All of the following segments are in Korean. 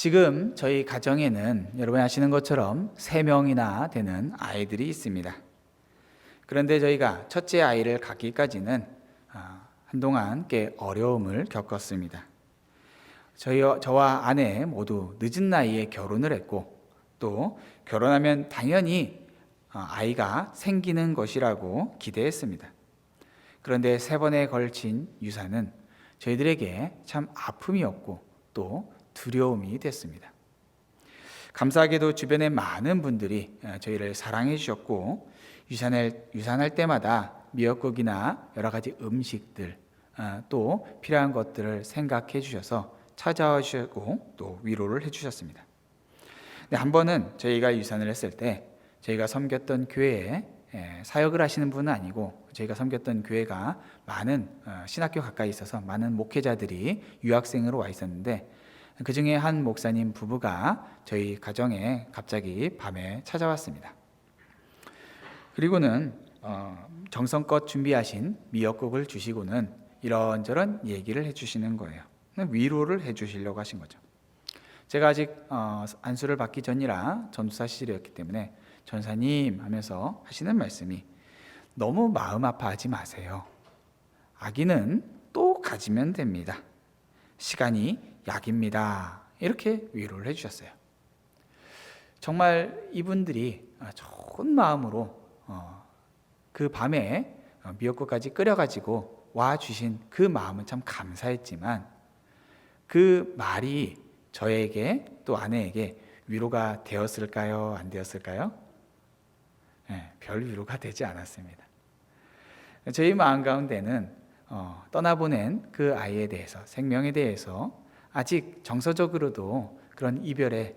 지금 저희 가정에는 여러분이 아시는 것처럼 3명이나 되는 아이들이 있습니다. 그런데 저희가 첫째 아이를 갖기까지는 한동안 꽤 어려움을 겪었습니다. 저와 아내 모두 늦은 나이에 결혼을 했고, 또 결혼하면 당연히 아이가 생기는 것이라고 기대했습니다. 그런데 3번에 걸친 유산은 저희들에게 참 아픔이었고 또 두려움이 됐습니다. 감사하게도 주변의 많은 분들이 저희를 사랑해 주셨고, 유산할 때마다 미역국이나 여러 가지 음식들, 또 필요한 것들을 생각해 주셔서 찾아와 주시고 또 위로를 해 주셨습니다. 한 번은 저희가 유산을 했을 때 저희가 섬겼던 교회에 사역을 하시는 분은 아니고, 저희가 섬겼던 교회가 많은 신학교 가까이 있어서 많은 목회자들이 유학생으로 와 있었는데, 그 중에 한 목사님 부부가 저희 가정에 갑자기 밤에 찾아왔습니다. 그리고는 정성껏 준비하신 미역국을 주시고는 이런저런 얘기를 해주시는 거예요. 위로를 해주시려고 하신 거죠. 제가 아직 안수를 받기 전이라 전도사 시절이었기 때문에 전사님 하면서 하시는 말씀이, 너무 마음 아파하지 마세요. 아기는 또 가지면 됩니다. 시간이 약입니다. 이렇게 위로를 해주셨어요. 정말 이분들이 좋은 마음으로 그 밤에 미역국까지 끓여가지고 와주신 그 마음은 참 감사했지만, 그 말이 저에게 또 아내에게 위로가 되었을까요? 안 되었을까요? 별 위로가 되지 않았습니다. 저희 마음 가운데는 떠나보낸 그 아이에 대해서, 생명에 대해서 아직 정서적으로도 그런 이별의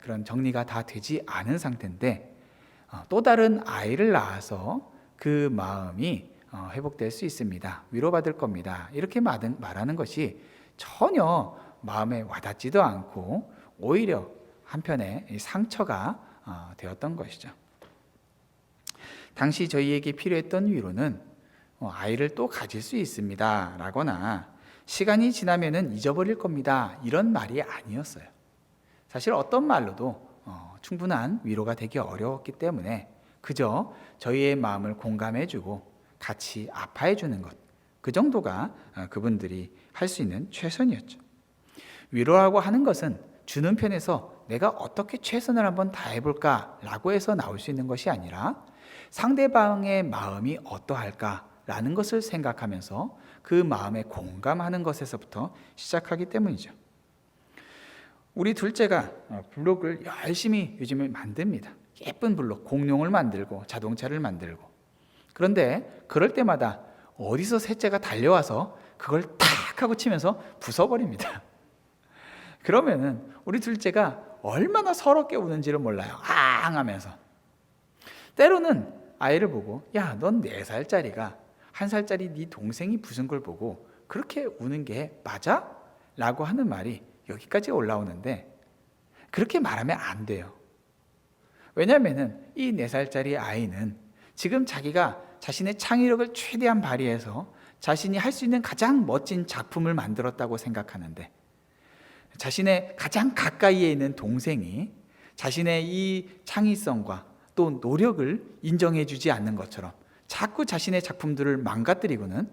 그런 정리가 다 되지 않은 상태인데, 또 다른 아이를 낳아서 그 마음이 회복될 수 있습니다. 위로받을 겁니다. 이렇게 말하는 것이 전혀 마음에 와닿지도 않고 오히려 한편의 상처가 되었던 것이죠. 당시 저희에게 필요했던 위로는 아이를 또 가질 수 있습니다 라거나 시간이 지나면은 잊어버릴 겁니다, 이런 말이 아니었어요. 사실 어떤 말로도 충분한 위로가 되기 어려웠기 때문에 그저 저희의 마음을 공감해주고 같이 아파해주는 것, 그 정도가 그분들이 할 수 있는 최선이었죠. 위로라고 하는 것은 주는 편에서 내가 어떻게 최선을 한번 다해볼까 라고 해서 나올 수 있는 것이 아니라, 상대방의 마음이 어떠할까라는 것을 생각하면서 그 마음에 공감하는 것에서부터 시작하기 때문이죠. 우리 둘째가 블록을 열심히 요즘에 만듭니다. 예쁜 블록, 공룡을 만들고 자동차를 만들고. 그런데 그럴 때마다 어디서 셋째가 달려와서 그걸 탁 하고 치면서 부숴버립니다. 그러면은 우리 둘째가 얼마나 서럽게 우는지를 몰라요. 앙 하면서. 때로는 아이를 보고, 야, 넌 4살짜리가 1살짜리 네 동생이 부순 걸 보고 그렇게 우는 게 맞아? 라고 하는 말이 여기까지 올라오는데, 그렇게 말하면 안 돼요. 왜냐하면 이 4살짜리 아이는 지금 자기가 자신의 창의력을 최대한 발휘해서 자신이 할 수 있는 가장 멋진 작품을 만들었다고 생각하는데, 자신의 가장 가까이에 있는 동생이 자신의 이 창의성과 또 노력을 인정해 주지 않는 것처럼 자꾸 자신의 작품들을 망가뜨리고는,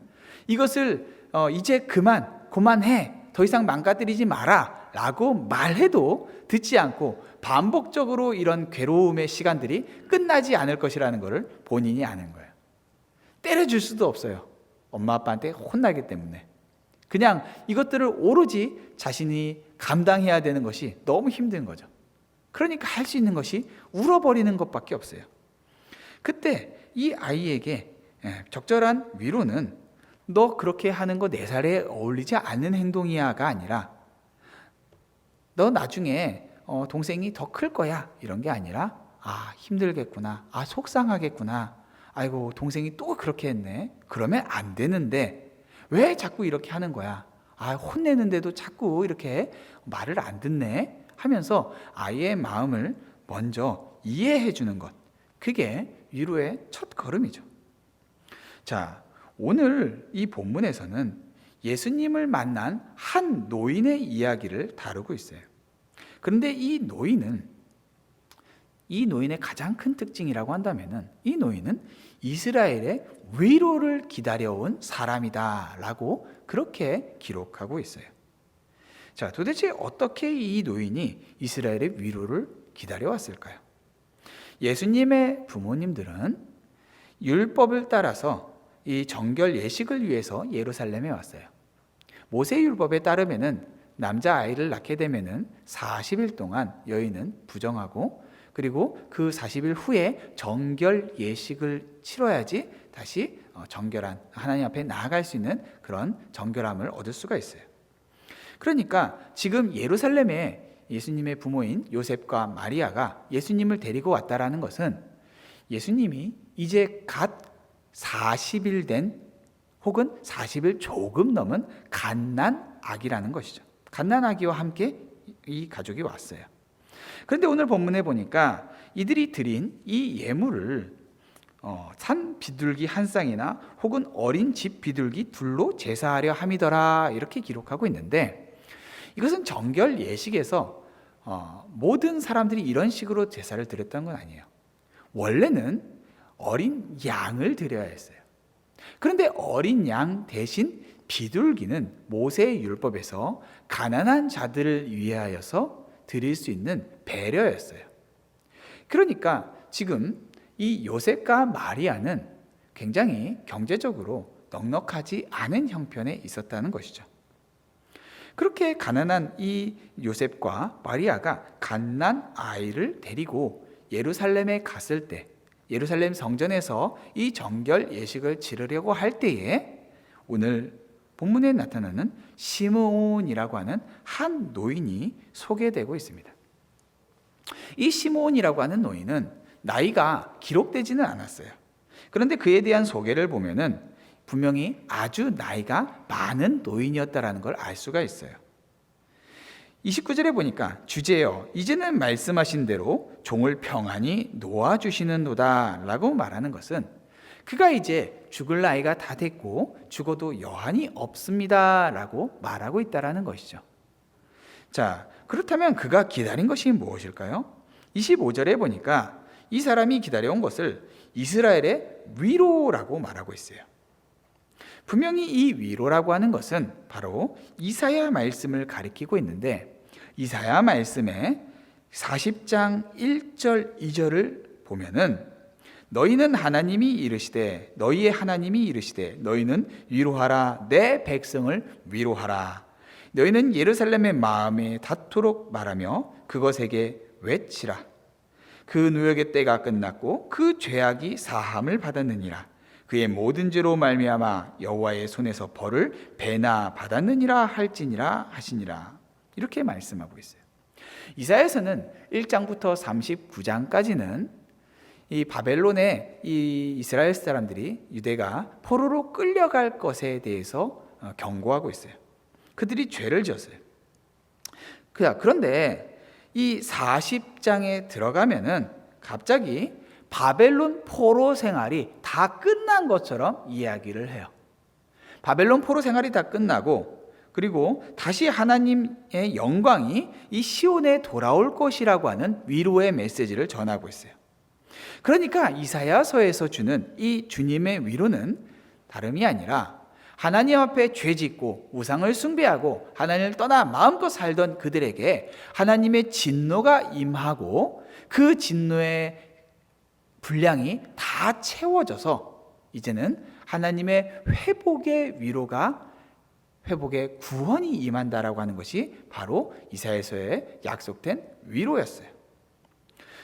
이것을 이제 그만해, 더 이상 망가뜨리지 마라 라고 말해도 듣지 않고 반복적으로 이런 괴로움의 시간들이 끝나지 않을 것이라는 것을 본인이 아는 거예요. 때려줄 수도 없어요. 엄마 아빠한테 혼나기 때문에. 그냥 이것들을 오로지 자신이 감당해야 되는 것이 너무 힘든 거죠. 그러니까 할 수 있는 것이 울어버리는 것밖에 없어요. 그때 이 아이에게 적절한 위로는, 너 그렇게 하는 거 4살에 어울리지 않는 행동이야가 아니라, 너 나중에 동생이 더 클 거야, 이런 게 아니라, 아, 힘들겠구나, 아, 속상하겠구나, 아이고 동생이 또 그렇게 했네, 그러면 안 되는데 왜 자꾸 이렇게 하는 거야, 아, 혼내는데도 자꾸 이렇게 말을 안 듣네 하면서 아이의 마음을 먼저 이해해 주는 것, 그게 위로의 첫 걸음이죠. 자, 오늘 이 본문에서는 예수님을 만난 한 노인의 이야기를 다루고 있어요. 그런데 이 노인의 가장 큰 특징이라고 한다면은 이 노인은 이스라엘의 위로를 기다려온 사람이다라고 그렇게 기록하고 있어요. 자, 도대체 어떻게 이 노인이 이스라엘의 위로를 기다려왔을까요? 예수님의 부모님들은 율법을 따라서 이 정결 예식을 위해서 예루살렘에 왔어요. 모세 율법에 따르면은 남자 아이를 낳게 되면은 40일 동안 여인은 부정하고, 그리고 그 40일 후에 정결 예식을 치러야지 다시 정결한 하나님 앞에 나아갈 수 있는 그런 정결함을 얻을 수가 있어요. 그러니까 지금 예루살렘에 예수님의 부모인 요셉과 마리아가 예수님을 데리고 왔다라는 것은 예수님이 이제 갓 40일 된 혹은 40일 조금 넘은 갓난 아기라는 것이죠. 갓난 아기와 함께 이 가족이 왔어요. 그런데 오늘 본문에 보니까 이들이 드린 이 예물을 산 비둘기 한 쌍이나 혹은 어린 집 비둘기 둘로 제사하려 함이더라, 이렇게 기록하고 있는데, 이것은 정결 예식에서 모든 사람들이 이런 식으로 제사를 드렸던 건 아니에요. 원래는 어린 양을 드려야 했어요. 그런데 어린 양 대신 비둘기는 모세의 율법에서 가난한 자들을 위하여서 드릴 수 있는 배려였어요. 그러니까 지금 이 요셉과 마리아는 굉장히 경제적으로 넉넉하지 않은 형편에 있었다는 것이죠. 그렇게 가난한 이 요셉과 마리아가 갓난 아이를 데리고 예루살렘에 갔을 때, 예루살렘 성전에서 이 정결 예식을 치르려고 할 때에 오늘 본문에 나타나는 시므온이라고 하는 한 노인이 소개되고 있습니다. 이 시므온이라고 하는 노인은 나이가 기록되지는 않았어요. 그런데 그에 대한 소개를 보면은 분명히 아주 나이가 많은 노인이었다라는 걸 알 수가 있어요. 29절에 보니까 주제여 이제는 말씀하신 대로 종을 평안히 놓아주시는도다 라고 말하는 것은 그가 이제 죽을 나이가 다 됐고 죽어도 여한이 없습니다 라고 말하고 있다는 것이죠. 자, 그렇다면 그가 기다린 것이 무엇일까요? 25절에 보니까 이 사람이 기다려온 것을 이스라엘의 위로라고 말하고 있어요. 분명히 이 위로라고 하는 것은 바로 이사야 말씀을 가리키고 있는데, 이사야 말씀의 40장 1절 2절을 보면은 너희는 하나님이 이르시되 너희의 하나님이 이르시되 너희는 위로하라 내 백성을 위로하라 너희는 예루살렘의 마음에 닿도록 말하며 그것에게 외치라 그 누역의 때가 끝났고 그 죄악이 사함을 받았느니라 그의 모든 죄로 말미암아 여호와의 손에서 벌을 배나 받았느니라 할지니라 하시니라. 이렇게 말씀하고 있어요. 이사야서는 1장부터 39장까지는 이 바벨론의 이 이스라엘 사람들이 유대가 포로로 끌려갈 것에 대해서 경고하고 있어요. 그들이 죄를 지었어요. 그런데 이 40장에 들어가면은 갑자기 바벨론 포로 생활이 다 끝난 것처럼 이야기를 해요. 바벨론 포로 생활이 다 끝나고 그리고 다시 하나님의 영광이 이 시온에 돌아올 것이라고 하는 위로의 메시지를 전하고 있어요. 그러니까 이사야서에서 주는 이 주님의 위로는 다름이 아니라 하나님 앞에 죄짓고 우상을 숭배하고 하나님을 떠나 마음껏 살던 그들에게 하나님의 진노가 임하고 그 진노의 분량이 다 채워져서 이제는 하나님의 회복의 위로가 회복의 구원이 임한다라고 하는 것이 바로 이사야서에 약속된 위로였어요.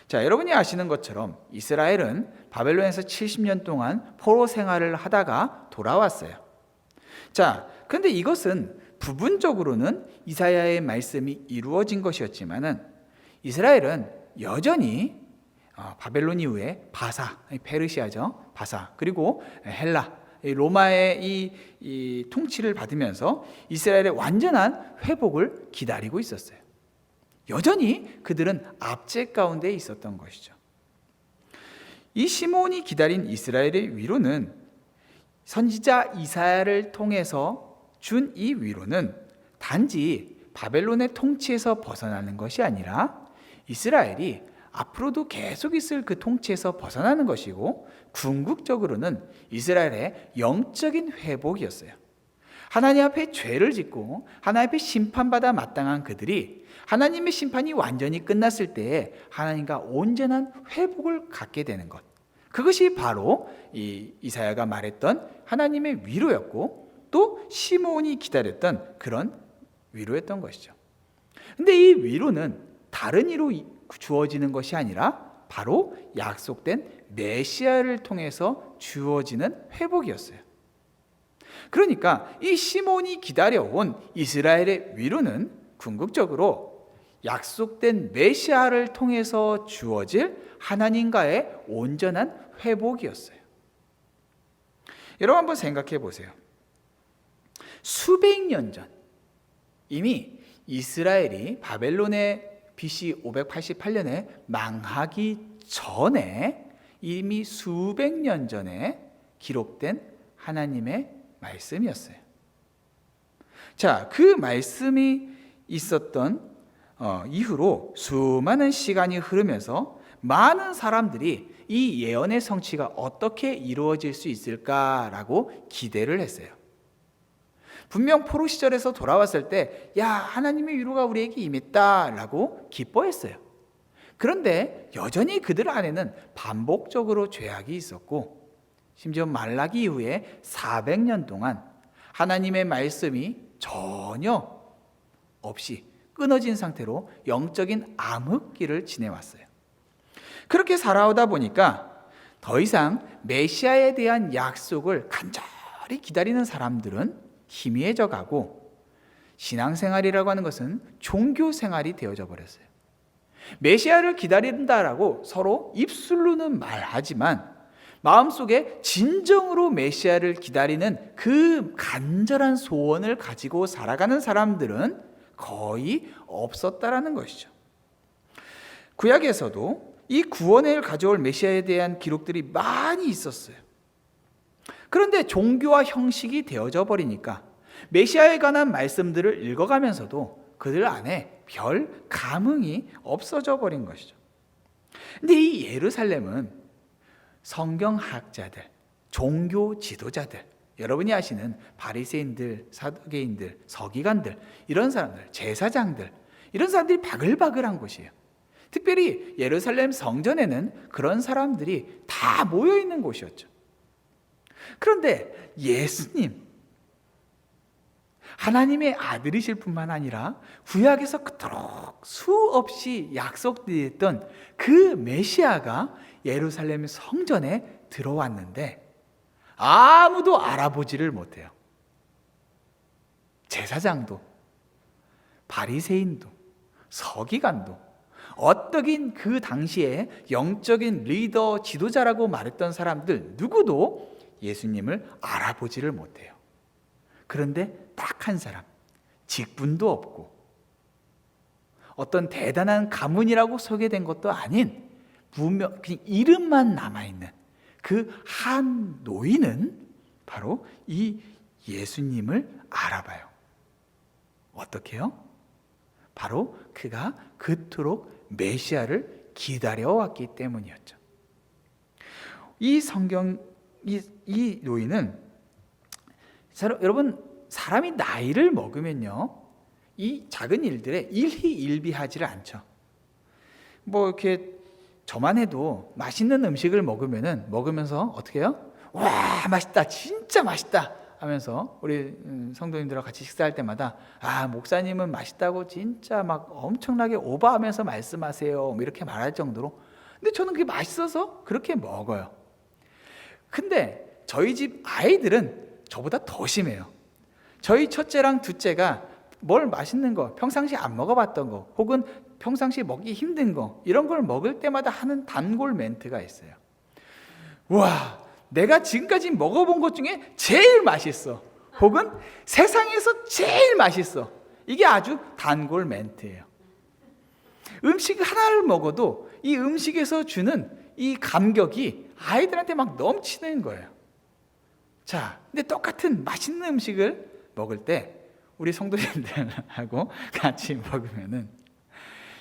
자, 여러분이 아시는 것처럼 이스라엘은 바벨론에서 70년 동안 포로 생활을 하다가 돌아왔어요. 자, 그런데 이것은 부분적으로는 이사야의 말씀이 이루어진 것이었지만은 이스라엘은 여전히 바벨론 이후에 바사, 페르시아죠, 바사, 그리고 헬라, 로마의 이 통치를 받으면서 이스라엘의 완전한 회복을 기다리고 있었어요. 여전히 그들은 압제 가운데 있었던 것이죠. 이 시몬이 기다린 이스라엘의 위로는 선지자 이사야를 통해서 준 이 위로는 단지 바벨론의 통치에서 벗어나는 것이 아니라 이스라엘이 앞으로도 계속 있을 그 통치에서 벗어나는 것이고, 궁극적으로는 이스라엘의 영적인 회복이었어요. 하나님 앞에 죄를 짓고 하나님 앞에 심판받아 마땅한 그들이 하나님의 심판이 완전히 끝났을 때에 하나님과 온전한 회복을 갖게 되는 것, 그것이 바로 이사야가 말했던 하나님의 위로였고, 또 시므온이 기다렸던 그런 위로였던 것이죠. 근데 이 위로는 다른 이로 주어지는 것이 아니라 바로 약속된 메시아를 통해서 주어지는 회복이었어요. 그러니까 이 시몬이 기다려온 이스라엘의 위로는 궁극적으로 약속된 메시아를 통해서 주어질 하나님과의 온전한 회복이었어요. 여러분 한번 생각해 보세요. 수백 년 전 이미 이스라엘이 바벨론의 BC 588년에 망하기 전에 이미 수백 년 전에 기록된 하나님의 말씀이었어요. 자, 그 말씀이 있었던 이후로 수많은 시간이 흐르면서 많은 사람들이 이 예언의 성취가 어떻게 이루어질 수 있을까라고 기대를 했어요. 분명 포로 시절에서 돌아왔을 때, 야, 하나님의 위로가 우리에게 임했다라고 기뻐했어요. 그런데 여전히 그들 안에는 반복적으로 죄악이 있었고, 심지어 말라기 이후에 400년 동안 하나님의 말씀이 전혀 없이 끊어진 상태로 영적인 암흑기를 지내왔어요. 그렇게 살아오다 보니까 더 이상 메시아에 대한 약속을 간절히 기다리는 사람들은 희미해져 가고, 신앙생활이라고 하는 것은 종교생활이 되어져 버렸어요. 메시아를 기다린다라고 서로 입술로는 말하지만 마음속에 진정으로 메시아를 기다리는 그 간절한 소원을 가지고 살아가는 사람들은 거의 없었다라는 것이죠. 구약에서도 이 구원을 가져올 메시아에 대한 기록들이 많이 있었어요. 그런데 종교와 형식이 되어져 버리니까 메시아에 관한 말씀들을 읽어가면서도 그들 안에 별 감흥이 없어져 버린 것이죠. 근데 이 예루살렘은 성경학자들, 종교 지도자들, 여러분이 아시는 바리새인들, 사두개인들, 서기관들, 이런 사람들, 제사장들, 이런 사람들이 바글바글한 곳이에요. 특별히 예루살렘 성전에는 그런 사람들이 다 모여 있는 곳이었죠. 그런데 예수님, 하나님의 아들이실 뿐만 아니라 구약에서 그토록 수없이 약속되었던 그 메시아가 예루살렘 성전에 들어왔는데 아무도 알아보지를 못해요. 제사장도, 바리새인도, 서기관도, 어떠긴 그 당시에 영적인 리더, 지도자라고 말했던 사람들 누구도 예수님을 알아보지를 못해요. 그런데 딱 한 사람, 직분도 없고 어떤 대단한 가문이라고 소개된 것도 아닌 무명, 그냥 이름만 남아있는 그 한 노인은 바로 이 예수님을 알아봐요. 어떻게요? 바로 그가 그토록 메시아를 기다려왔기 때문이었죠. 이 성경, 이 노인은, 여러분, 사람이 나이를 먹으면요, 이 작은 일들에 일희일비하지를 않죠. 뭐 이렇게 저만 해도 맛있는 음식을 먹으면서 어떻게 해요? 와, 맛있다, 진짜 맛있다 하면서 우리 성도님들과 같이 식사할 때마다, 아, 목사님은 맛있다고 진짜 막 엄청나게 오버하면서 말씀하세요, 뭐 이렇게 말할 정도로. 근데 저는 그게 맛있어서 그렇게 먹어요. 근데 저희 집 아이들은 저보다 더 심해요. 저희 첫째랑 둘째가 뭘 맛있는 거, 평상시 안 먹어봤던 거, 혹은 평상시 먹기 힘든 거, 이런 걸 먹을 때마다 하는 단골 멘트가 있어요. 와, 내가 지금까지 먹어본 것 중에 제일 맛있어, 혹은 세상에서 제일 맛있어. 이게 아주 단골 멘트예요. 음식 하나를 먹어도 이 음식에서 주는 이 감격이 아이들한테 막 넘치는 거예요. 자, 근데 똑같은 맛있는 음식을 먹을 때 우리 성도님들하고 같이 먹으면은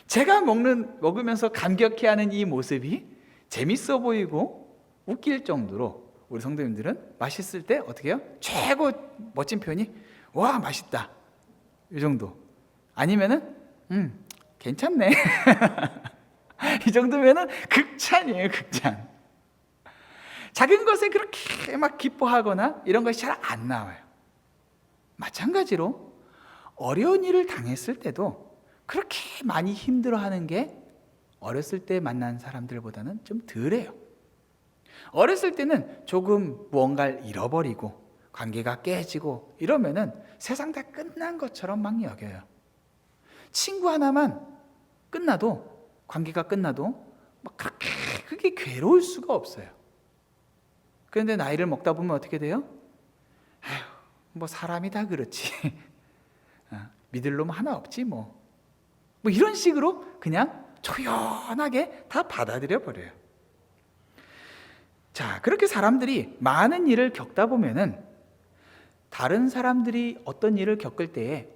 제가 먹으면서 감격해하는 이 모습이 재밌어 보이고 웃길 정도로 우리 성도님들은 맛있을 때 어떻게 해요? 최고 멋진 표현이 와 맛있다 이 정도. 아니면은 괜찮네 이 정도면은 극찬이에요, 극찬. 작은 것에 그렇게 막 기뻐하거나 이런 것이 잘 안 나와요. 마찬가지로 어려운 일을 당했을 때도 그렇게 많이 힘들어하는 게 어렸을 때 만난 사람들보다는 좀 덜해요. 어렸을 때는 조금 무언가를 잃어버리고 관계가 깨지고 이러면은 세상 다 끝난 것처럼 막 여겨요. 친구 하나만 끝나도, 관계가 끝나도 막 그렇게 그게 괴로울 수가 없어요. 그런데 나이를 먹다 보면 어떻게 돼요? 아휴, 뭐 사람이 다 그렇지. 믿을 놈 하나 없지 뭐 이런 식으로 그냥 조연하게 다 받아들여 버려요. 자, 그렇게 사람들이 많은 일을 겪다 보면은 다른 사람들이 어떤 일을 겪을 때에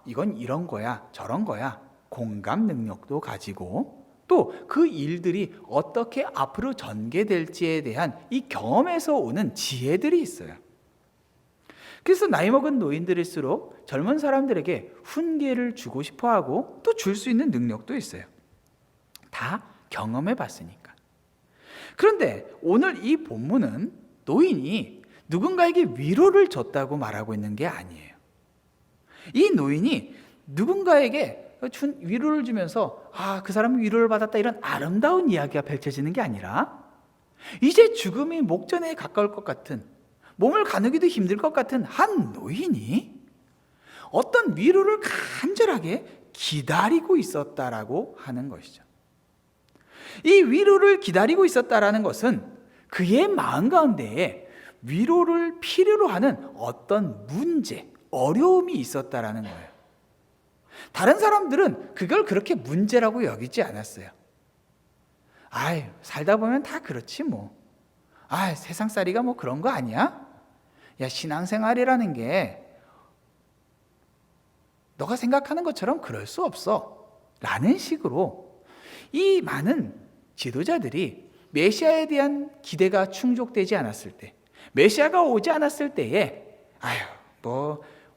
이건 이런 거야 저런 거야 공감 능력도 가지고 또 그 일들이 어떻게 앞으로 전개될지에 대한 이 경험에서 오는 지혜들이 있어요. 그래서 나이 먹은 노인들일수록 젊은 사람들에게 훈계를 주고 싶어하고 또 줄 수 있는 능력도 있어요. 다 경험해 봤으니까. 그런데 오늘 이 본문은 노인이 누군가에게 위로를 줬다고 말하고 있는 게 아니에요. 이 노인이 누군가에게 위로를 주면서 그 사람이 위로를 받았다 이런 아름다운 이야기가 펼쳐지는 게 아니라 이제 죽음이 목전에 가까울 것 같은, 몸을 가누기도 힘들 것 같은 한 노인이 어떤 위로를 간절하게 기다리고 있었다라고 하는 것이죠. 이 위로를 기다리고 있었다라는 것은 그의 마음 가운데에 위로를 필요로 하는 어떤 문제, 어려움이 있었다라는 거예요. 다른 사람들은 그걸 그렇게 문제라고 여기지 않았어요. 살다 보면 다 그렇지 뭐. 세상살이가 뭐 그런 거 아니야? 야, 신앙생활이라는 게 너가 생각하는 것처럼 그럴 수 없어 라는 식으로 이 많은 지도자들이 메시아에 대한 기대가 충족되지 않았을 때, 메시아가 오지 않았을 때에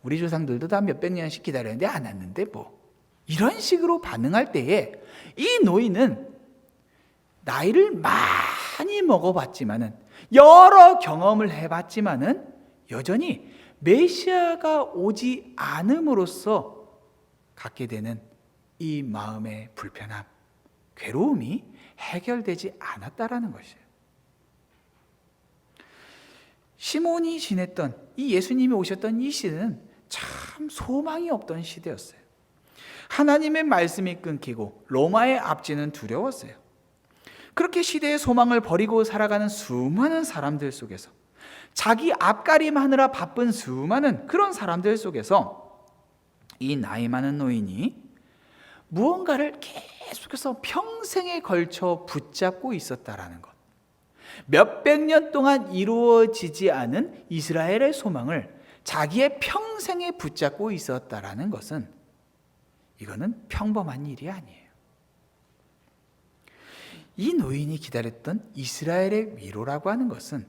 우리 조상들도 다 몇백 년씩 기다렸는데 안 왔는데 이런 식으로 반응할 때에 이 노인은 나이를 많이 먹어봤지만은, 여러 경험을 해봤지만은 여전히 메시아가 오지 않음으로써 갖게 되는 이 마음의 불편함, 괴로움이 해결되지 않았다라는 것이에요. 시몬이 지냈던 이 예수님이 오셨던 이 시대는 참 소망이 없던 시대였어요. 하나님의 말씀이 끊기고 로마의 압제는 두려웠어요. 그렇게 시대의 소망을 버리고 살아가는 수많은 사람들 속에서, 자기 앞가림하느라 바쁜 수많은 그런 사람들 속에서 이 나이 많은 노인이 무언가를 계속해서 평생에 걸쳐 붙잡고 있었다라는 것, 몇백 년 동안 이루어지지 않은 이스라엘의 소망을 자기의 평생에 붙잡고 있었다라는 것은 이거는 평범한 일이 아니에요. 이 노인이 기다렸던 이스라엘의 위로라고 하는 것은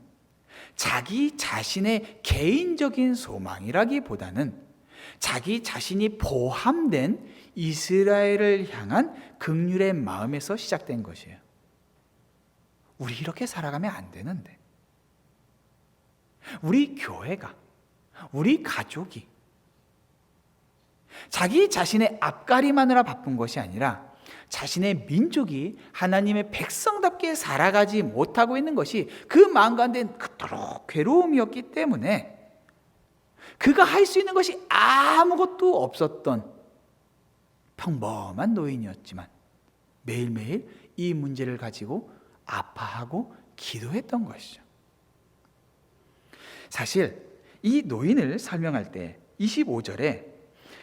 자기 자신의 개인적인 소망이라기보다는 자기 자신이 포함된 이스라엘을 향한 긍휼의 마음에서 시작된 것이에요. 우리 이렇게 살아가면 안 되는데, 우리 교회가, 우리 가족이 자기 자신의 앞가림하느라 바쁜 것이 아니라 자신의 민족이 하나님의 백성답게 살아가지 못하고 있는 것이 그 마음 가운데 그토록 괴로움이었기 때문에 그가 할 수 있는 것이 아무것도 없었던 평범한 노인이었지만 매일매일 이 문제를 가지고 아파하고 기도했던 것이죠. 사실 이 노인을 설명할 때 25절에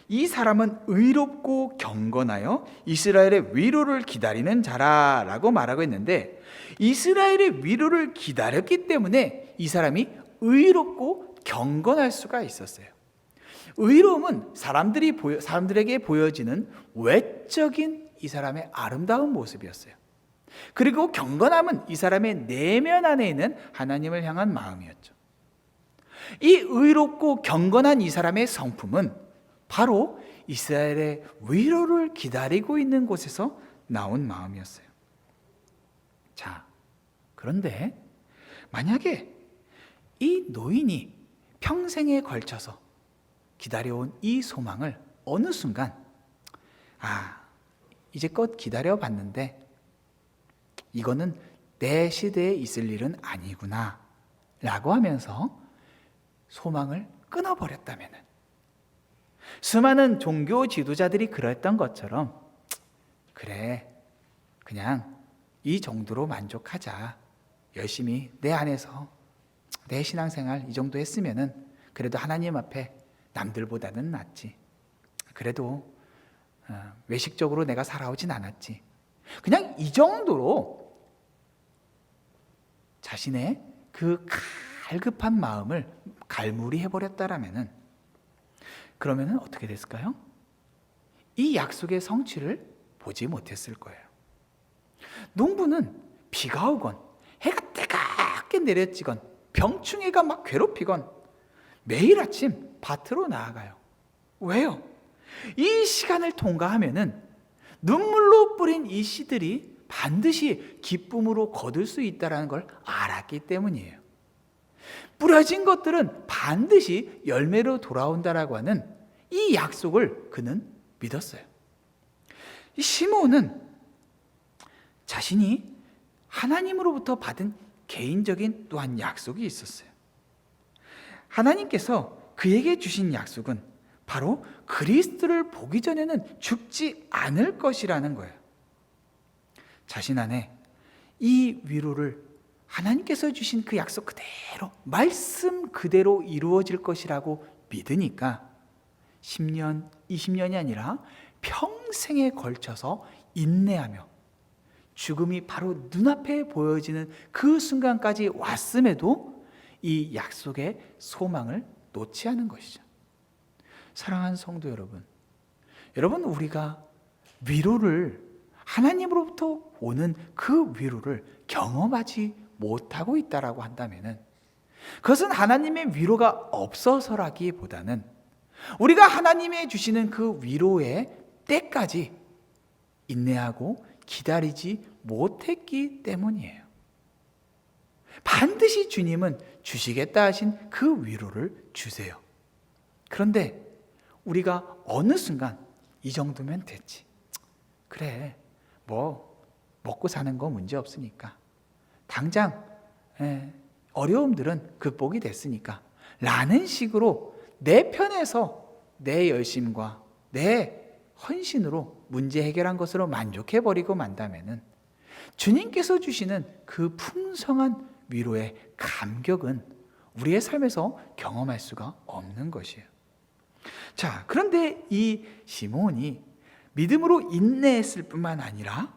이 사람은 의롭고 경건하여 이스라엘의 위로를 기다리는 자라라고 말하고 있는데, 이스라엘의 위로를 기다렸기 때문에 이 사람이 의롭고 경건할 수가 있었어요. 의로움은 사람들에게 보여지는 외적인 이 사람의 아름다운 모습이었어요. 그리고 경건함은 이 사람의 내면 안에 있는 하나님을 향한 마음이었죠. 이 의롭고 경건한 이 사람의 성품은 바로 이스라엘의 위로를 기다리고 있는 곳에서 나온 마음이었어요. 자, 그런데 만약에 이 노인이 평생에 걸쳐서 기다려온 이 소망을 어느 순간 이제껏 기다려봤는데 이거는 내 시대에 있을 일은 아니구나 라고 하면서 소망을 끊어버렸다면, 수많은 종교 지도자들이 그랬던 것처럼 그래, 그냥 이 정도로 만족하자, 열심히 내 안에서 내 신앙생활 이 정도 했으면은 그래도 하나님 앞에 남들보다는 낫지, 그래도 외식적으로 내가 살아오진 않았지, 그냥 이 정도로 자신의 그 갈급한 마음을 갈무리해버렸다라면은, 그러면은 어떻게 됐을까요? 이 약속의 성취를 보지 못했을 거예요. 농부는 비가 오건 해가 뜨겁게 내려지건 병충해가 막 괴롭히건 매일 아침 밭으로 나아가요. 왜요? 이 시간을 통과하면은 눈물로 뿌린 이 씨들이 반드시 기쁨으로 거둘 수 있다는 걸 알았기 때문이에요. 뿌려진 것들은 반드시 열매로 돌아온다라고 하는 이 약속을 그는 믿었어요. 이 시므온은 자신이 하나님으로부터 받은 개인적인 또한 약속이 있었어요. 하나님께서 그에게 주신 약속은 바로 그리스도를 보기 전에는 죽지 않을 것이라는 거예요. 자신 안에 이 위로를 하나님께서 주신 그 약속 그대로, 말씀 그대로 이루어질 것이라고 믿으니까 10년, 20년이 아니라 평생에 걸쳐서 인내하며 죽음이 바로 눈앞에 보여지는 그 순간까지 왔음에도 이 약속의 소망을 놓지 않은 것이죠. 사랑하는 성도 여러분, 우리가 위로를, 하나님으로부터 오는 그 위로를 경험하지 못하고 있다라고 한다면은, 그것은 하나님의 위로가 없어서라기보다는 우리가 하나님의 주시는 그 위로의 때까지 인내하고 기다리지 못했기 때문이에요. 반드시 주님은 주시겠다 하신 그 위로를 주세요. 그런데 우리가 어느 순간 이 정도면 됐지, 그래 뭐 먹고 사는 거 문제 없으니까, 당장 어려움들은 극복이 됐으니까 라는 식으로 내 편에서 내 열심과 내 헌신으로 문제 해결한 것으로 만족해버리고 만다면은 주님께서 주시는 그 풍성한 위로의 감격은 우리의 삶에서 경험할 수가 없는 것이에요. 자, 그런데 이 시므온이 믿음으로 인내했을 뿐만 아니라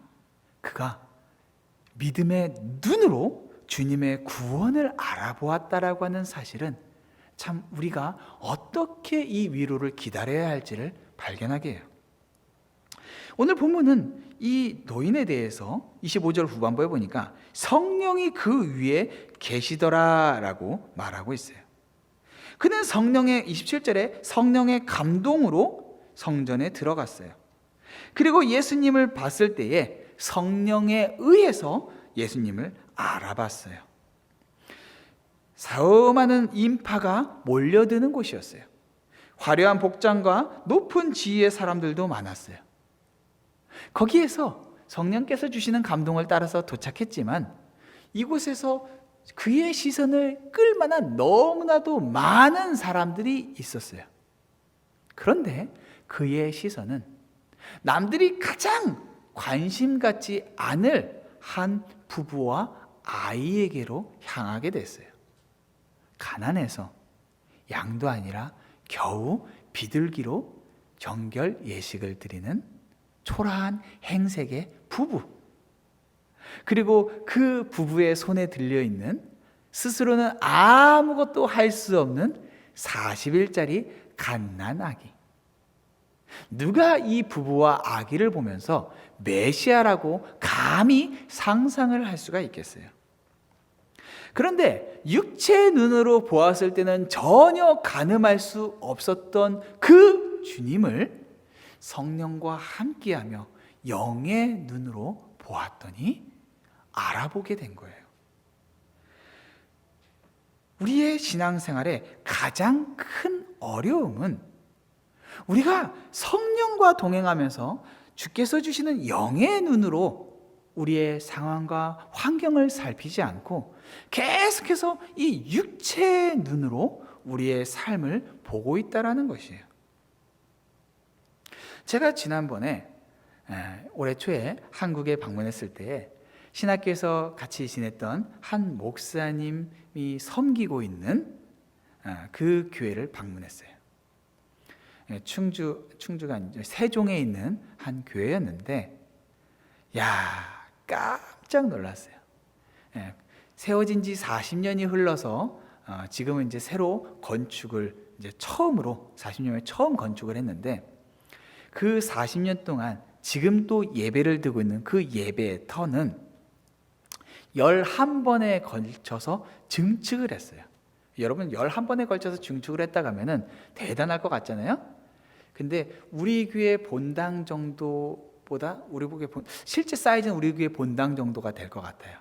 그가 믿음의 눈으로 주님의 구원을 알아보았다라고 하는 사실은 참 우리가 어떻게 이 위로를 기다려야 할지를 발견하게 해요. 오늘 본문은 이 노인에 대해서 25절 후반부에 보니까 성령이 그 위에 계시더라라고 말하고 있어요. 그는 27절에 성령의 감동으로 성전에 들어갔어요. 그리고 예수님을 봤을 때에 성령에 의해서 예수님을 알아봤어요. 수많은 인파가 몰려드는 곳이었어요. 화려한 복장과 높은 지위의 사람들도 많았어요. 거기에서 성령께서 주시는 감동을 따라서 도착했지만 이곳에서 그의 시선을 끌만한 너무나도 많은 사람들이 있었어요. 그런데 그의 시선은 남들이 가장 관심 갖지 않을 한 부부와 아이에게로 향하게 됐어요. 가난해서 양도 아니라 겨우 비둘기로 정결 예식을 드리는 초라한 행색의 부부, 그리고 그 부부의 손에 들려있는 스스로는 아무것도 할 수 없는 40일짜리 갓난아기. 누가 이 부부와 아기를 보면서 메시아라고 감히 상상을 할 수가 있겠어요? 그런데 육체의 눈으로 보았을 때는 전혀 가늠할 수 없었던 그 주님을 성령과 함께하며 영의 눈으로 보았더니 알아보게 된 거예요. 우리의 신앙생활의 가장 큰 어려움은 우리가 성령과 동행하면서 주께서 주시는 영의 눈으로 우리의 상황과 환경을 살피지 않고 계속해서 이 육체의 눈으로 우리의 삶을 보고 있다는 것이에요. 제가 지난번에 올해 초에 한국에 방문했을 때 신학교에서 같이 지냈던 한 목사님이 섬기고 있는 그 교회를 방문했어요. 충주가 아니죠. 세종에 있는 한 교회였는데, 야, 깜짝 놀랐어요. 세워진 지 40년이 흘러서 지금은 이제 새로 건축을 이제 처음으로 40년 만에 처음 건축을 했는데, 그 40년 동안 지금 또 예배를 드리고 있는 그 예배의 터는 11번에 걸쳐서 증축을 했어요. 여러분 11번에 걸쳐서 증축을 했다고 하면은 대단할 것 같잖아요. 근데 우리 교회 본당 정도보다 실제 사이즈는 우리 교회 본당 정도가 될 것 같아요.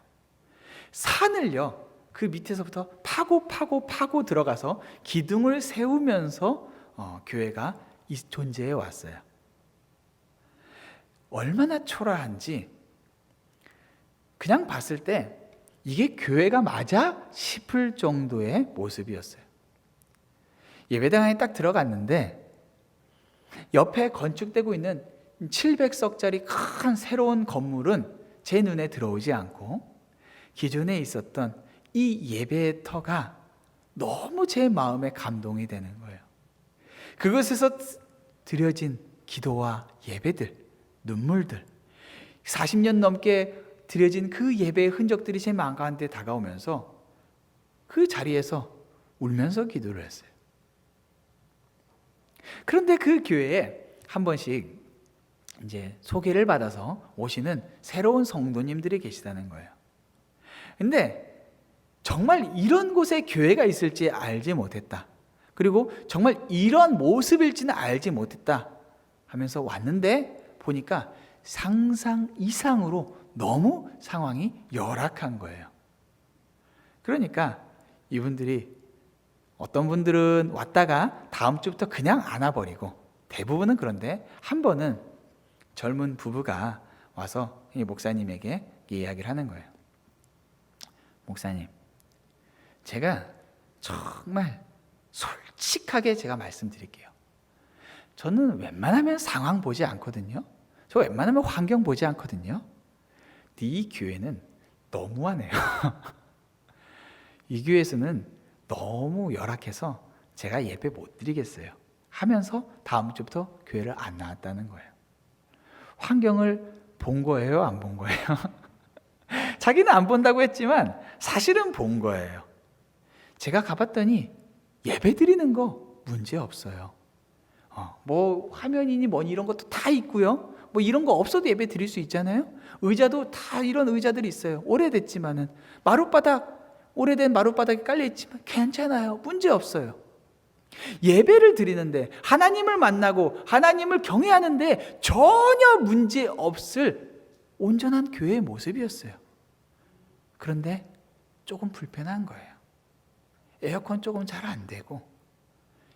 산을요, 그 밑에서부터 파고 들어가서 기둥을 세우면서 교회가 존재해 왔어요. 얼마나 초라한지 그냥 봤을 때 이게 교회가 맞아 싶을 정도의 모습이었어요. 예배당에 딱 들어갔는데 옆에 건축되고 있는 700석짜리 큰 새로운 건물은 제 눈에 들어오지 않고 기존에 있었던 이 예배의 터가 너무 제 마음에 감동이 되는 거예요. 그것에서 드려진 기도와 예배들, 눈물들, 40년 넘게 드려진 그 예배의 흔적들이 제 마음 가운데 다가오면서 그 자리에서 울면서 기도를 했어요. 그런데 그 교회에 한 번씩 이제 소개를 받아서 오시는 새로운 성도님들이 계시다는 거예요. 근데 정말 이런 곳에 교회가 있을지 알지 못했다. 그리고 정말 이런 모습일지는 알지 못했다 하면서 왔는데 보니까 상상 이상으로 너무 상황이 열악한 거예요. 그러니까 이분들이 어떤 분들은 왔다가 다음 주부터 그냥 안 와버리고, 대부분은 그런데 한 번은 젊은 부부가 와서 이 목사님에게 이야기를 하는 거예요. 목사님, 제가 정말 솔직하게 제가 말씀드릴게요. 저는 웬만하면 상황 보지 않거든요. 저 웬만하면 환경 보지 않거든요. 이 교회는 너무하네요. 이 교회에서는 너무 열악해서 제가 예배 못 드리겠어요 하면서 다음 주부터 교회를 안 나왔다는 거예요. 환경을 본 거예요, 안 본 거예요? 자기는 안 본다고 했지만 사실은 본 거예요. 제가 가봤더니 예배 드리는 거 문제 없어요. 뭐 화면이니 뭐니 이런 것도 다 있고요. 뭐 이런 거 없어도 예배 드릴 수 있잖아요. 의자도 다 이런 의자들이 있어요. 오래됐지만은 오래된 마룻바닥이 깔려 있지만 괜찮아요. 문제 없어요. 예배를 드리는데, 하나님을 만나고 하나님을 경외하는데 전혀 문제 없을 온전한 교회의 모습이었어요. 그런데 조금 불편한 거예요. 에어컨 조금 잘 안 되고,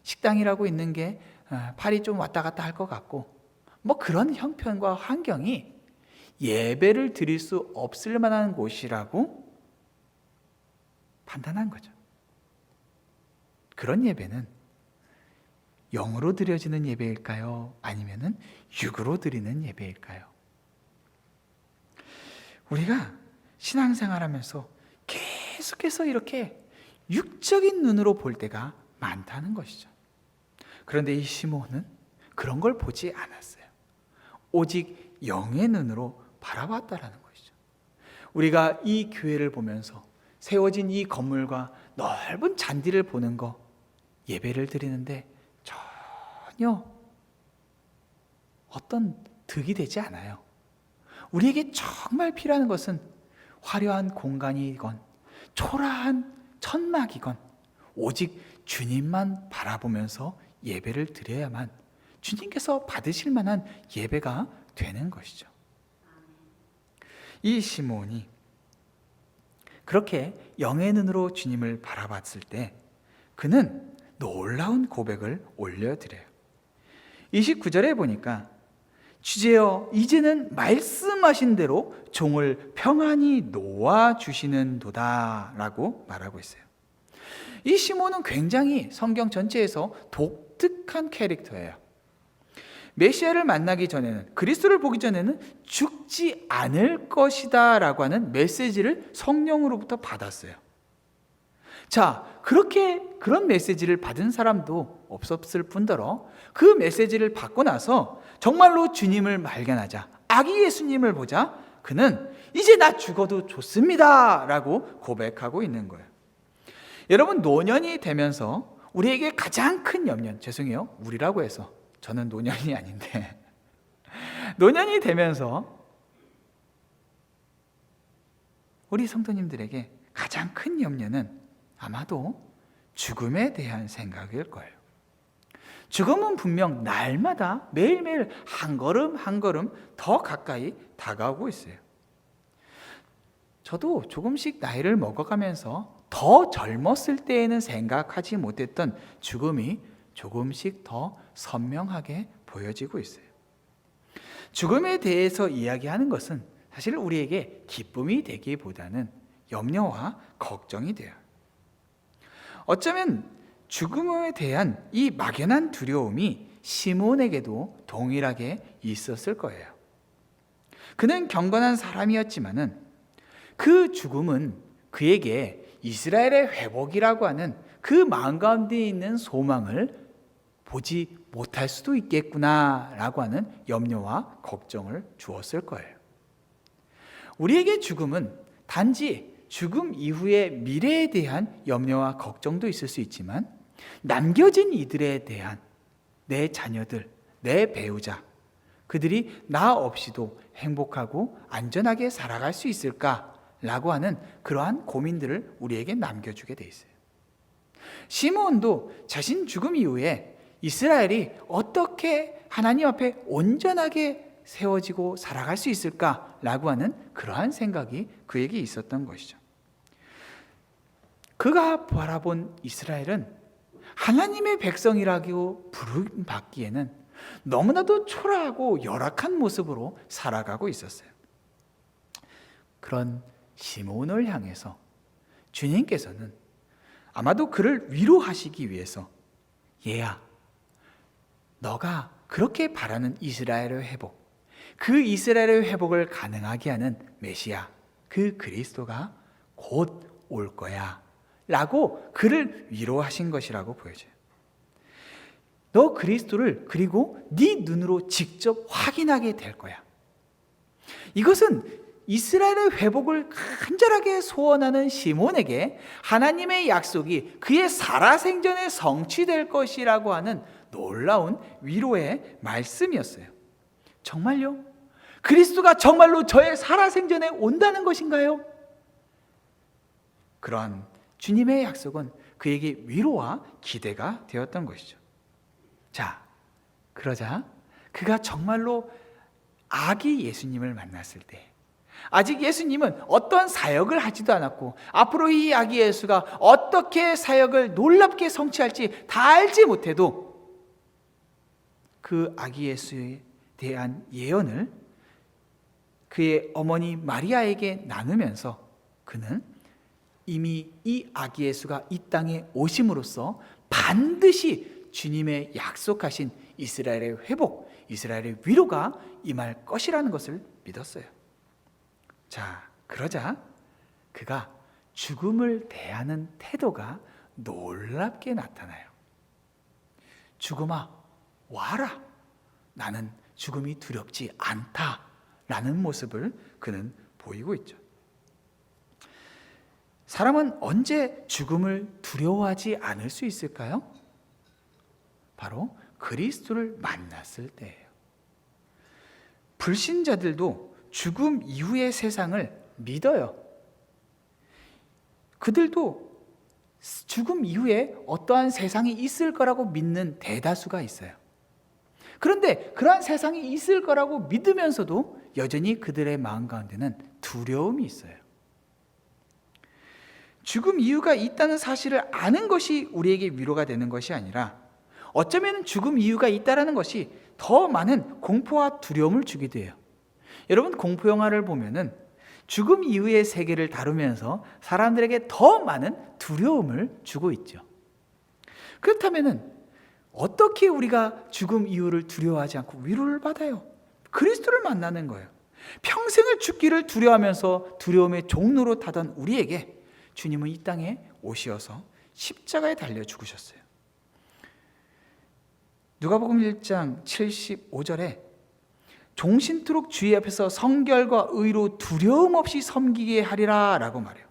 식당이라고 있는 게 팔이 좀 왔다 갔다 할 것 같고, 뭐 그런 형편과 환경이 예배를 드릴 수 없을 만한 곳이라고 판단한 거죠. 그런 예배는 영으로 드려지는 예배일까요? 아니면은 육으로 드리는 예배일까요? 우리가 신앙생활하면서 계속해서 이렇게 육적인 눈으로 볼 때가 많다는 것이죠. 그런데 이 시몬은 그런 걸 보지 않았어요. 오직 영의 눈으로 바라봤다라는 것이죠. 우리가 이 교회를 보면서 세워진 이 건물과 넓은 잔디를 보는 거, 예배를 드리는데 전혀 어떤 득이 되지 않아요. 우리에게 정말 필요한 것은 화려한 공간이건 초라한 천막이건 오직 주님만 바라보면서 예배를 드려야만 주님께서 받으실 만한 예배가 되는 것이죠. 이 시몬이 그렇게 영의 눈으로 주님을 바라봤을 때 그는 놀라운 고백을 올려드려요. 29절에 보니까 주제여 이제는 말씀하신 대로 종을 평안히 놓아주시는도다 라고 말하고 있어요. 이 시몬은 굉장히 성경 전체에서 독특한 캐릭터예요. 메시아를 만나기 전에는, 그리스도를 보기 전에는 죽지 않을 것이다 라고 하는 메시지를 성령으로부터 받았어요. 자, 그런 메시지를 받은 사람도 없었을 뿐더러 그 메시지를 받고 나서 정말로 주님을 발견하자, 아기 예수님을 보자 그는 이제 나 죽어도 좋습니다 라고 고백하고 있는 거예요. 여러분, 노년이 되면서 우리에게 가장 큰 염려, 죄송해요, 우리라고 해서 저는 노년이 아닌데 노년이 되면서 우리 성도님들에게 가장 큰 염려는 아마도 죽음에 대한 생각일 거예요. 죽음은 분명 날마다 매일매일 한 걸음 한 걸음 더 가까이 다가오고 있어요. 저도 조금씩 나이를 먹어가면서 더 젊었을 때에는 생각하지 못했던 죽음이 조금씩 더 선명하게 보여지고 있어요. 죽음에 대해서 이야기하는 것은 사실 우리에게 기쁨이 되기보다는 염려와 걱정이 돼요. 어쩌면 죽음에 대한 이 막연한 두려움이 시몬에게도 동일하게 있었을 거예요. 그는 경건한 사람이었지만은 그 죽음은 그에게 이스라엘의 회복이라고 하는 그 마음 가운데 있는 소망을 보지 못할 수도 있겠구나라고 하는 염려와 걱정을 주었을 거예요. 우리에게 죽음은 단지 죽음 이후의 미래에 대한 염려와 걱정도 있을 수 있지만 남겨진 이들에 대한 내 자녀들, 내 배우자, 그들이 나 없이도 행복하고 안전하게 살아갈 수 있을까라고 하는 그러한 고민들을 우리에게 남겨주게 돼 있어요. 시므온도 자신 죽음 이후에 이스라엘이 어떻게 하나님 앞에 온전하게 세워지고 살아갈 수 있을까라고 하는 그러한 생각이 그에게 있었던 것이죠. 그가 바라본 이스라엘은 하나님의 백성이라고 부름받기에는 너무나도 초라하고 열악한 모습으로 살아가고 있었어요. 그런 시몬을 향해서 주님께서는 아마도 그를 위로하시기 위해서 얘야, 너가 그렇게 바라는 이스라엘의 회복, 그 이스라엘의 회복을 가능하게 하는 메시아, 그 그리스도가 곧 올 거야 라고 그를 위로하신 것이라고 보여져요. 너 그리스도를 그리고 네 눈으로 직접 확인하게 될 거야. 이것은 이스라엘의 회복을 간절하게 소원하는 시몬에게 하나님의 약속이 그의 살아생전에 성취될 것이라고 하는 놀라운 위로의 말씀이었어요. 정말요? 그리스도가 정말로 저의 살아생전에 온다는 것인가요? 그러한 주님의 약속은 그에게 위로와 기대가 되었던 것이죠. 자, 그러자 그가 정말로 아기 예수님을 만났을 때, 아직 예수님은 어떤 사역을 하지도 않았고 앞으로 이 아기 예수가 어떻게 사역을 놀랍게 성취할지 다 알지 못해도 그 아기 예수에 대한 예언을 그의 어머니 마리아에게 나누면서 그는 이미 이 아기 예수가 이 땅에 오심으로써 반드시 주님의 약속하신 이스라엘의 회복, 이스라엘의 위로가 임할 것이라는 것을 믿었어요. 자, 그러자 그가 죽음을 대하는 태도가 놀랍게 나타나요. 죽음아, 와라. 나는 죽음이 두렵지 않다라는 모습을 그는 보이고 있죠. 사람은 언제 죽음을 두려워하지 않을 수 있을까요? 바로 그리스도를 만났을 때예요. 불신자들도 죽음 이후의 세상을 믿어요. 그들도 죽음 이후에 어떠한 세상이 있을 거라고 믿는 대다수가 있어요. 그런데 그러한 세상이 있을 거라고 믿으면서도 여전히 그들의 마음 가운데는 두려움이 있어요. 죽음 이유가 있다는 사실을 아는 것이 우리에게 위로가 되는 것이 아니라 어쩌면 죽음 이유가 있다는 것이 더 많은 공포와 두려움을 주기도 해요. 여러분, 공포 영화를 보면은 죽음 이후의 세계를 다루면서 사람들에게 더 많은 두려움을 주고 있죠. 그렇다면은 어떻게 우리가 죽음 이후를 두려워하지 않고 위로를 받아요? 그리스도를 만나는 거예요. 평생을 죽기를 두려워하면서 두려움의 종로로 타던 우리에게 주님은 이 땅에 오셔서 십자가에 달려 죽으셨어요. 누가복음 1장 75절에 종신토록 주의 앞에서 성결과 의로 두려움 없이 섬기게 하리라 라고 말해요.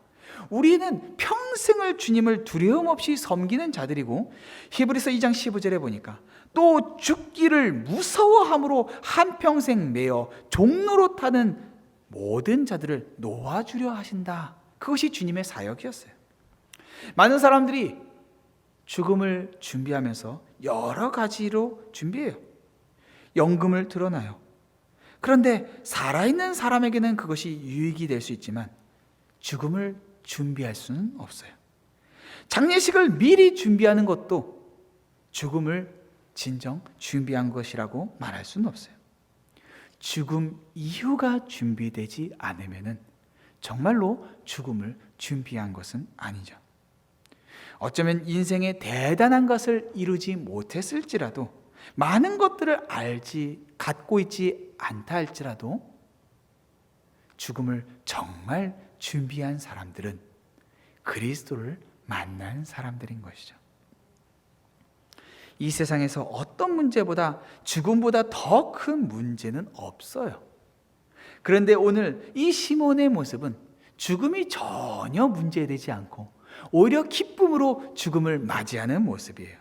우리는 평생을 주님을 두려움 없이 섬기는 자들이고, 히브리서 2장 15절에 보니까 또 죽기를 무서워함으로 한평생 매어 종로로 타는 모든 자들을 놓아주려 하신다. 그것이 주님의 사역이었어요. 많은 사람들이 죽음을 준비하면서 여러 가지로 준비해요. 연금을 드러나요. 그런데 살아있는 사람에게는 그것이 유익이 될 수 있지만 죽음을 준비할 수는 없어요. 장례식을 미리 준비하는 것도 죽음을 진정 준비한 것이라고 말할 수는 없어요. 죽음 이후가 준비되지 않으면 정말로 죽음을 준비한 것은 아니죠. 어쩌면 인생의 대단한 것을 이루지 못했을지라도, 많은 것들을 갖고 있지 않다 할지라도 죽음을 정말 준비한 사람들은 그리스도를 만난 사람들인 것이죠. 이 세상에서 어떤 문제보다 죽음보다 더 큰 문제는 없어요. 그런데 오늘 이 시몬의 모습은 죽음이 전혀 문제되지 않고 오히려 기쁨으로 죽음을 맞이하는 모습이에요.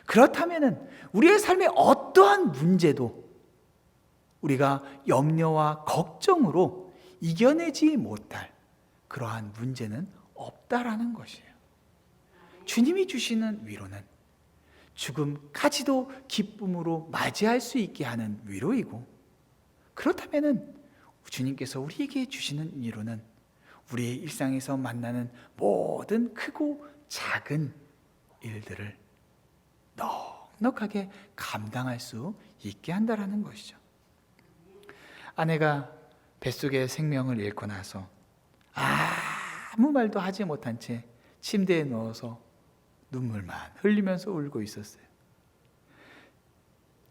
그렇다면 우리의 삶의 어떠한 문제도 우리가 염려와 걱정으로 이겨내지 못할 그러한 문제는 없다라는 것이에요. 주님이 주시는 위로는 죽음까지도 기쁨으로 맞이할 수 있게 하는 위로이고, 그렇다면 주님께서 우리에게 주시는 위로는 우리의 일상에서 만나는 모든 크고 작은 일들을 넉넉하게 감당할 수 있게 한다라는 것이죠. 아내가 뱃속의 생명을 잃고 나서 아무 말도 하지 못한 채 침대에 누워서 눈물만 흘리면서 울고 있었어요.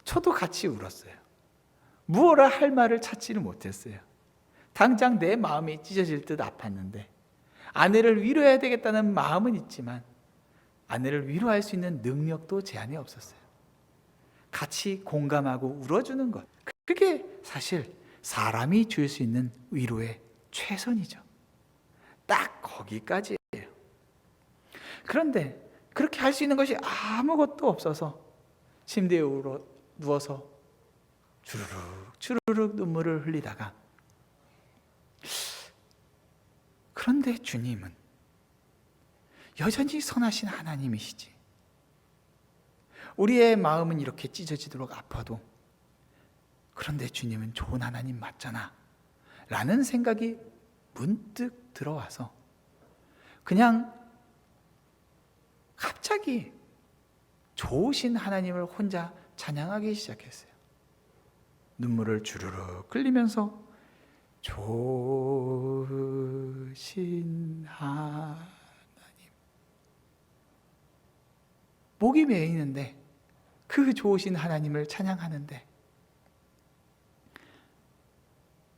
저도 같이 울었어요. 무엇라 할 말을 찾지를 못했어요. 당장 내 마음이 찢어질 듯 아팠는데 아내를 위로해야 되겠다는 마음은 있지만 아내를 위로할 수 있는 능력도 제 안에 없었어요. 같이 공감하고 울어주는 것, 그게 사실 사람이 줄 수 있는 위로의 최선이죠. 딱 거기까지예요. 그런데 그렇게 할 수 있는 것이 아무것도 없어서 침대에 누워서 주르륵 눈물을 흘리다가, 그런데 주님은 여전히 선하신 하나님이시지, 우리의 마음은 이렇게 찢어지도록 아파도 그런데 주님은 좋은 하나님 맞잖아 라는 생각이 문득 들어와서 그냥 갑자기 좋으신 하나님을 혼자 찬양하기 시작했어요. 눈물을 주르륵 흘리면서 좋으신 하나님, 목이 메이는데 그 좋으신 하나님을 찬양하는데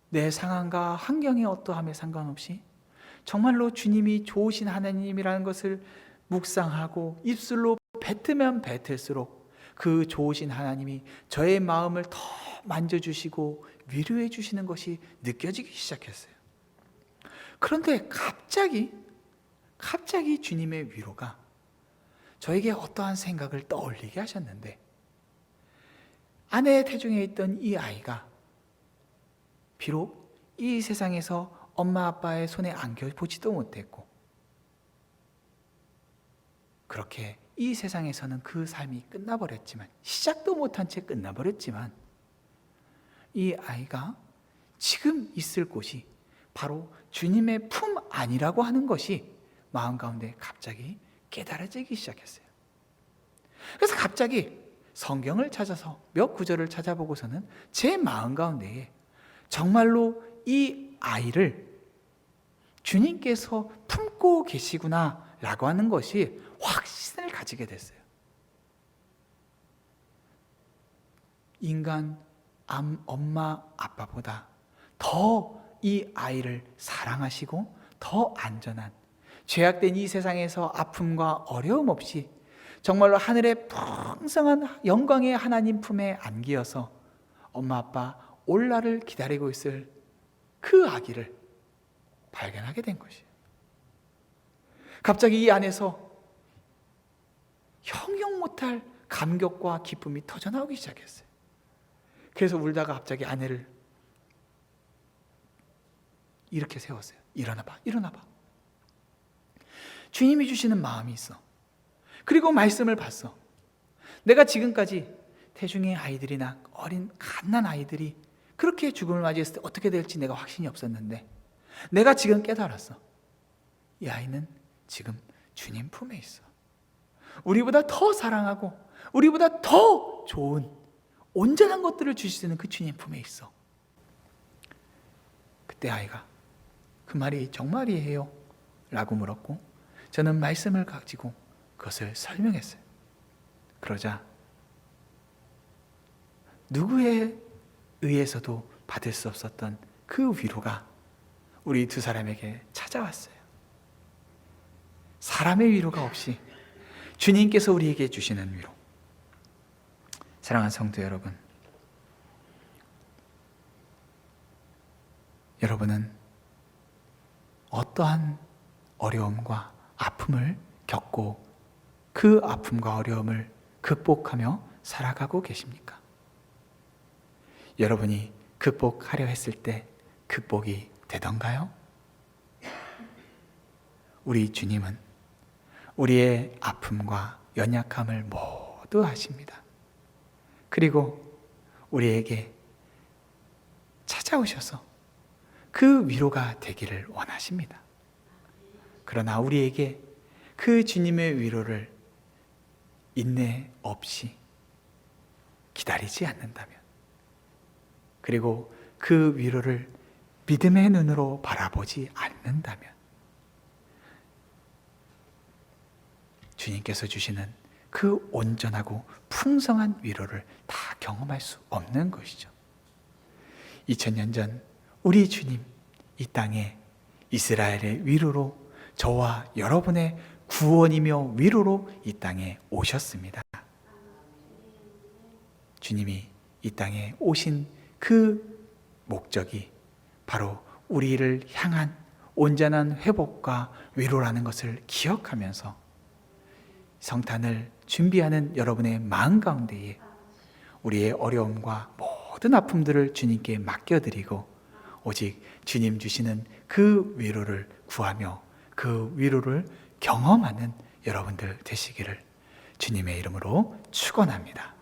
내 상황과 환경이 어떠함에 상관없이 정말로 주님이 좋으신 하나님이라는 것을 묵상하고 입술로 뱉으면 뱉을수록 그 좋으신 하나님이 저의 마음을 더 만져주시고 위로해 주시는 것이 느껴지기 시작했어요. 그런데 갑자기 주님의 위로가 저에게 어떠한 생각을 떠올리게 하셨는데, 아내의 태중에 있던 이 아이가 비록 이 세상에서 엄마 아빠의 손에 안겨보지도 못했고, 그렇게 이 세상에서는 그 삶이 끝나버렸지만, 시작도 못한 채 끝나버렸지만, 이 아이가 지금 있을 곳이 바로 주님의 품 안이라고 하는 것이 마음 가운데 갑자기 깨달아지기 시작했어요. 그래서 갑자기 성경을 찾아서 몇 구절을 찾아보고서는 제 마음 가운데에 정말로 이 아이를 주님께서 품고 계시구나 라고 하는 것이 확신을 가지게 됐어요. 인간 엄마 아빠보다 더 이 아이를 사랑하시고 더 안전한, 죄악된 이 세상에서 아픔과 어려움 없이 정말로 하늘의 풍성한 영광의 하나님 품에 안기어서 엄마 아빠 올라를 기다리고 있을 그 아기를 발견하게 된 것이에요. 갑자기 이 안에서 형용 못할 감격과 기쁨이 터져나오기 시작했어요. 그래서 울다가 갑자기 아내를 이렇게 세웠어요. 일어나봐, 일어나봐. 주님이 주시는 마음이 있어. 그리고 말씀을 봤어. 내가 지금까지 태중의 아이들이나 어린 갓난 아이들이 그렇게 죽음을 맞이했을 때 어떻게 될지 내가 확신이 없었는데, 내가 지금 깨달았어. 이 아이는 지금 주님 품에 있어. 우리보다 더 사랑하고 우리보다 더 좋은 온전한 것들을 주실 수 있는 그 주님 품에 있어. 그때 아이가 그 말이 정말이에요? 라고 물었고, 저는 말씀을 가지고 그것을 설명했어요. 그러자 누구에 의해서도 받을 수 없었던 그 위로가 우리 두 사람에게 찾아왔어요. 사람의 위로가 없이 주님께서 우리에게 주시는 위로. 사랑하는 성도 여러분, 여러분은 어떠한 어려움과 아픔을 겪고 그 아픔과 어려움을 극복하며 살아가고 계십니까? 여러분이 극복하려 했을 때 극복이 되던가요? 우리 주님은 우리의 아픔과 연약함을 모두 아십니다. 그리고 우리에게 찾아오셔서 그 위로가 되기를 원하십니다. 그러나 우리에게 그 주님의 위로를 인내 없이 기다리지 않는다면, 그리고 그 위로를 믿음의 눈으로 바라보지 않는다면, 주님께서 주시는 그 온전하고 풍성한 위로를 다 경험할 수 없는 것이죠. 2000년 전 우리 주님 이 땅에 이스라엘의 위로로, 저와 여러분의 구원이며 위로로 이 땅에 오셨습니다. 주님이 이 땅에 오신 그 목적이 바로 우리를 향한 온전한 회복과 위로라는 것을 기억하면서 성탄을 준비하는 여러분의 마음 가운데에 우리의 어려움과 모든 아픔들을 주님께 맡겨드리고, 오직 주님 주시는 그 위로를 구하며 그 위로를 경험하는 여러분들 되시기를 주님의 이름으로 축원합니다.